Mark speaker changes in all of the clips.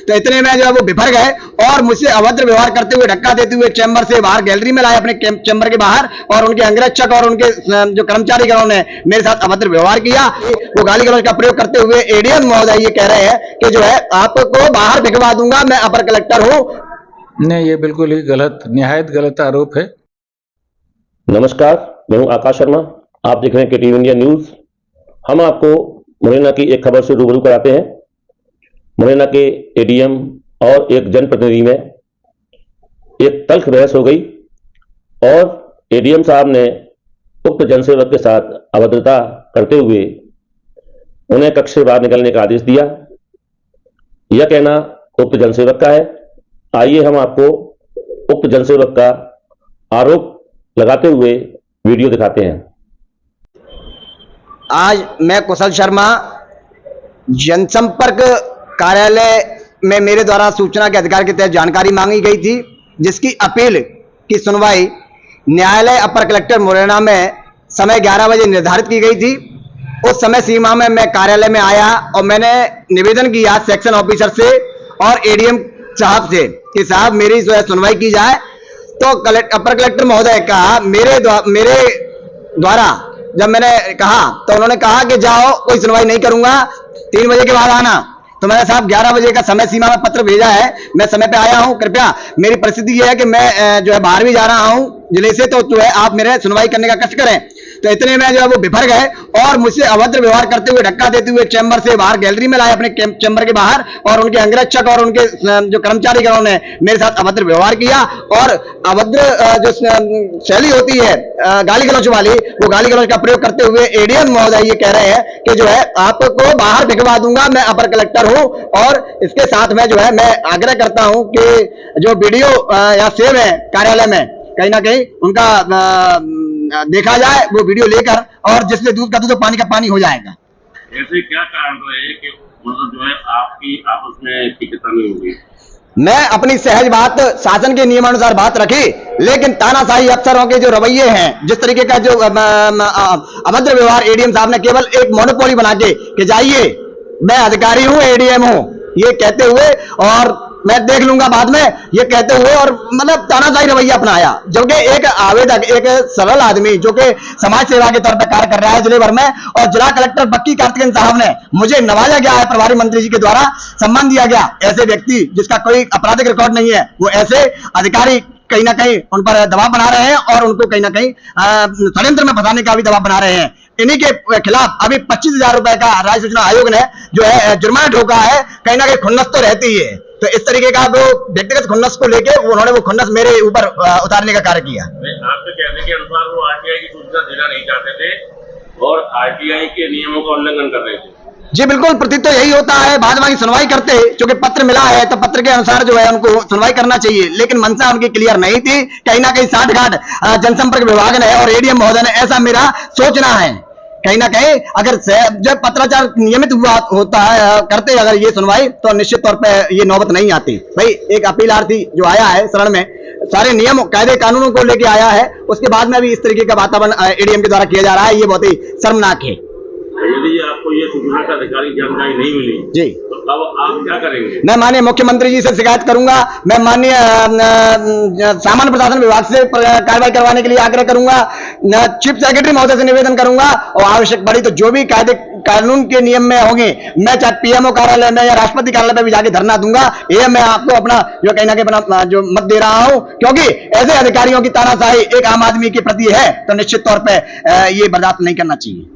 Speaker 1: तो इतने में जो है वो बिफर गए और मुझसे अभद्र व्यवहार करते हुए, धक्का देते हुए चैम्बर से बाहर गैलरी में लाए, अपने चैम्बर के बाहर, और उनके अंगरक्षक और उनके जो कर्मचारी गणों ने मेरे साथ अभद्र व्यवहार किया। वो गाली गलौज का प्रयोग करते हुए एडीएम महोदय ये कह रहे हैं कि जो है आपको बाहर भिजवा दूंगा, मैं अपर कलेक्टर हूं।
Speaker 2: नहीं, ये बिल्कुल ही गलत, निहायत गलत आरोप है।
Speaker 3: नमस्कार, मैं हूं आकाश शर्मा। आप देख रहे हैं केटीवी इंडिया न्यूज। हम आपको मुरैना की एक खबर से रूबरू कराते हैं। मुरैना के एडीएम और एक जनप्रतिनिधि में एक तल्ख बहस हो गई और एडीएम साहब ने उक्त जनसेवक के साथ अभद्रता करते हुए उन्हें कक्ष से बाहर निकलने का आदेश दिया। यह कहना उक्त जनसेवक का है। आइए हम आपको उक्त जनसेवक का आरोप लगाते हुए वीडियो दिखाते हैं।
Speaker 1: आज मैं कुशल शर्मा, जनसंपर्क कार्यालय में मेरे द्वारा सूचना के अधिकार के तहत जानकारी मांगी गई थी, जिसकी अपील की सुनवाई न्यायालय अपर कलेक्टर मुरैना में समय 11 बजे निर्धारित की गई थी। उस समय सीमा में मैं कार्यालय में आया और मैंने निवेदन किया सेक्शन ऑफिसर से और एडीएम साहब से कि साहब मेरी जो है सुनवाई की जाए। तो अपर कलेक्टर महोदय का मेरे द्वारा जब मैंने कहा तो उन्होंने कहा कि जाओ, कोई सुनवाई नहीं करूंगा, 3 बजे के बाद आना। तो मैंने साहब 11 बजे का समय सीमा में पत्र भेजा है, मैं समय पे आया हूं, कृपया। मेरी परिस्थिति यह है कि मैं जो है बाहर भी जा रहा हूं जिले से, तो जो है आप मेरे सुनवाई करने का कष्ट करें। तो इतने में जो है वो बिफर गए और मुझसे अभद्र व्यवहार करते हुए, धक्का देते हुए चैम्बर से बाहर गैलरी में लाए, अपने चैम्बर के बाहर, और उनके अंगरक्षक और उनके जो कर्मचारी गणों ने मेरे साथ अभद्र व्यवहार किया। और अभद्र जो शैली होती है गाली गलौज वाली, वो गाली गलौज का प्रयोग करते हुए एडीएम महोदय ये कह रहे हैं कि जो है आपको बाहर भिजवा दूंगा, मैं अपर कलेक्टर हूं। और इसके साथ में जो है मैं आग्रह करता हूं कि जो वीडियो या सेव है कार्यालय में, कहीं ना कहीं उनका देखा जाए, वो वीडियो लेकर, और जिससे दूध का दूध और पानी का पानी हो जाएगा।
Speaker 4: ऐसे क्या कारण रहे कि मतलब जो है आपकी आपस में टिकता नहीं होगी?
Speaker 1: मैं अपनी सहज बात, शासन के नियमानुसार बात रखी, लेकिन तानाशाही अफसरों के जो रवैये हैं, जिस तरीके का जो अभद्र व्यवहार एडीएम साहब ने केवल एक मोनोपोली बना के कि जाइए मैं अधिकारी हूं, एडीएम हूं, ये कहते हुए, और मैं देख लूंगा बाद में, ये कहते हुए, और मतलब तानाशाही रवैया अपनाया। जबकि एक आवेदक, एक सरल आदमी जो कि समाज सेवा के तौर पर कार्य कर रहा है जिले भर में, और जिला कलेक्टर बक्की कार्तिकेयन साहब ने मुझे नवाजा गया है, प्रभारी मंत्री जी के द्वारा सम्मान दिया गया। ऐसे व्यक्ति जिसका कोई आपराधिक रिकॉर्ड नहीं है, वो ऐसे अधिकारी कहीं ना कहीं उन पर दबाव बना रहे हैं और उनको कहीं ना कहीं षड्यंत्र में फंसाने का भी दबाव बना रहे हैं। इन्हीं के खिलाफ अभी 25,000 रुपए का राज्य सूचना आयोग ने जो है जुर्माना ठोका है। कहीं ना कहीं खुन्नस तो रहती ही है, तो इस तरीके का वो व्यक्तिगत खुन्नस को लेके उन्होंने वो खुन्नस मेरे ऊपर उतारने का कार्य किया।
Speaker 4: आपके कहने के अनुसार वो आरटीआई की सूचना देना नहीं चाहते थे और आरटीआई के नियमों का उल्लंघन कर रहे थे।
Speaker 1: जी बिल्कुल, प्रतीत तो यही होता है। बाद में सुनवाई करते, क्योंकि पत्र मिला है तो पत्र के अनुसार जो है उनको सुनवाई करना चाहिए, लेकिन मंशा उनकी क्लियर नहीं थी। कहीं ना कहीं साठगांठ जनसंपर्क विभाग ने और एडीएम महोदय ने, ऐसा मेरा सोचना है। कहीं ना कहीं अगर जब पत्राचार नियमित हुआ होता है करते अगर ये सुनवाई, तो निश्चित तौर पे ये नौबत नहीं आती। भाई एक अपीलार्थी जो आया है शरण में, सारे नियम कायदे कानूनों को लेके आया है, उसके बाद में भी इस तरीके का वातावरण एडीएम के द्वारा किया जा रहा है, ये बहुत ही शर्मनाक है।
Speaker 4: यदि आपको ये सूचना का अधिकारिक जानकारी नहीं मिली
Speaker 1: जी,
Speaker 4: तो अब आप क्या करेंगे?
Speaker 1: मैं माननीय मुख्यमंत्री जी से शिकायत करूंगा। मैं माननीय सामान्य प्रशासन विभाग से कार्रवाई करवाने के लिए आग्रह करूंगा। चीफ सेक्रेटरी महोदय से निवेदन करूंगा, और आवश्यक पड़ी तो जो भी कायदे कानून के नियम में होंगे, मैं चाहे पीएमओ कार्यालय में या राष्ट्रपति कार्यालय में भी जाके धरना दूंगा। ये मैं आपको अपना जो कहीं ना कहीं अपना जो मत दे रहा हूं, क्योंकि ऐसे अधिकारियों की तानाशाही एक आम आदमी के प्रति है, तो निश्चित तौर पर ये बर्दाश्त नहीं करना चाहिए।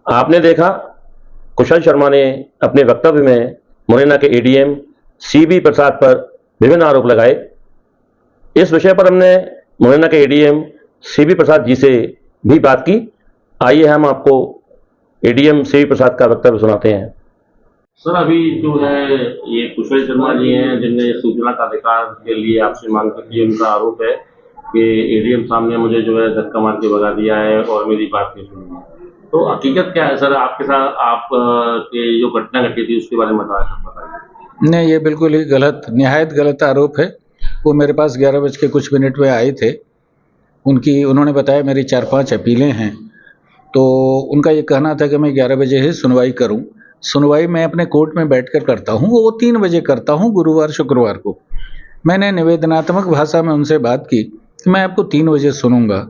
Speaker 3: आपने देखा, कुशल शर्मा ने अपने वक्तव्य में मुरैना के एडीएम सीबी प्रसाद पर विभिन्न आरोप लगाए। इस विषय पर हमने मुरैना के एडीएम सीबी प्रसाद जी से भी बात की। आइए हम आपको एडीएम सीबी प्रसाद का वक्तव्य सुनाते हैं।
Speaker 4: सर, अभी जो है ये कुशल शर्मा जी हैं जिनने सूचना का अधिकार के लिए आपसे मांग की, उनका आरोप है कि एडीएम साहब ने मुझे जो है धक्का मार के भगा दिया है और मेरी बात नहीं सुनी है। तो हकीकत क्या है सर, आपके साथ आप के जो घटना घटी थी उसके बारे में बताइए।
Speaker 2: नहीं, ये बिल्कुल ही गलत, निहायत गलत आरोप है। वो मेरे पास 11 बज के कुछ मिनट में आए थे। उन्होंने बताया मेरी 4-5 अपीलें हैं, तो उनका ये कहना था कि मैं 11 बजे ही सुनवाई करूं। सुनवाई मैं अपने कोर्ट में बैठकर करता हूँ, वो 3 बजे करता हूँ गुरुवार शुक्रवार को। मैंने निवेदनात्मक भाषा में उनसे बात की कि मैं आपको 3 बजे सुनूंगा।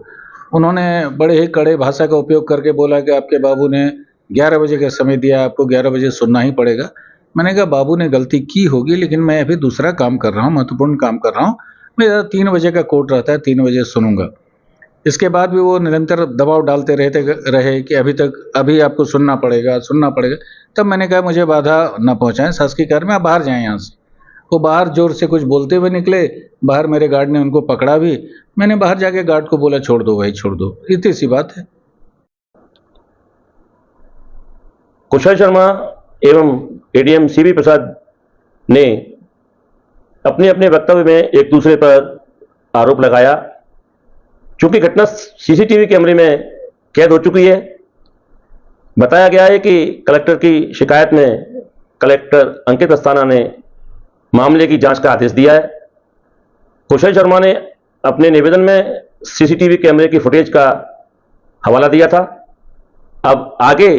Speaker 2: उन्होंने बड़े ही कड़े भाषा का उपयोग करके बोला कि आपके बाबू ने 11 बजे का समय दिया, आपको 11 बजे सुनना ही पड़ेगा। मैंने कहा बाबू ने गलती की होगी, लेकिन मैं अभी दूसरा काम कर रहा हूँ, महत्वपूर्ण काम कर रहा हूँ, मेरा 3 बजे का कोर्ट रहता है, 3 बजे सुनूंगा। इसके बाद भी वो निरंतर दबाव डालते रहे कि अभी आपको सुनना पड़ेगा। तब मैंने कहा मुझे बाधा न पहुंचाएं, शासकीय कार्य में आप बाहर जाएं यहाँ से। वो बाहर जोर से कुछ बोलते हुए निकले, बाहर मेरे गार्ड ने उनको पकड़ा भी। मैंने बाहर जाके गार्ड को बोला छोड़ दो भाई, छोड़ दो, इतनी सी बात है।
Speaker 3: कुशल शर्मा एवं एडीएम सीबी प्रसाद ने अपने अपने वक्तव्य में एक दूसरे पर आरोप लगाया। चूंकि घटना सीसीटीवी कैमरे में कैद हो चुकी है, बताया गया है कि कलेक्टर की शिकायत में कलेक्टर अंकित अस्थाना ने मामले की जांच का आदेश दिया है। कुशल शर्मा ने अपने निवेदन में सीसीटीवी कैमरे की फुटेज का हवाला दिया था। अब आगे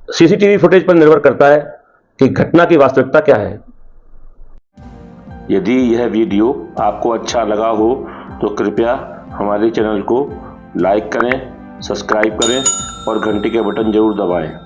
Speaker 3: सीसीटीवी फुटेज पर निर्भर करता है कि घटना की वास्तविकता क्या है।
Speaker 4: यदि यह वीडियो आपको अच्छा लगा हो तो कृपया हमारे चैनल को लाइक करें, सब्सक्राइब करें और घंटी के बटन जरूर दबाएं।